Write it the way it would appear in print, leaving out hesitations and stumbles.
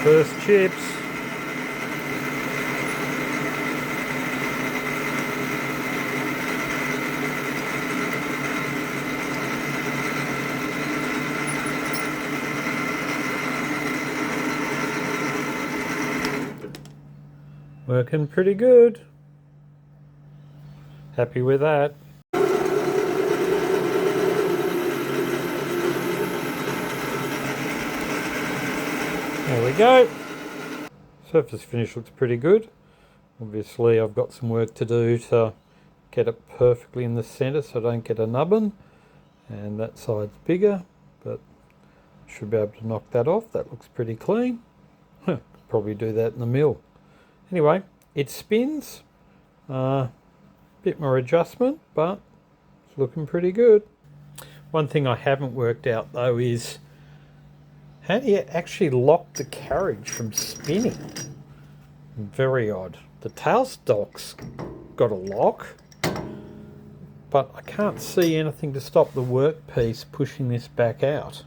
First chips. Working pretty good. Happy with that. There we go. Surface finish looks pretty good. Obviously I've got some work to do to get it perfectly in the centre so I don't get a nubbin. And that side's bigger, but should be able to knock that off. That looks pretty clean. Probably do that in the mill. Anyway, it spins. Bit more adjustment, but it's looking pretty good. One thing I haven't worked out though is how do you actually lock the carriage from spinning? Very odd. The tailstock's got a lock, but I can't see anything to stop the workpiece pushing this back out.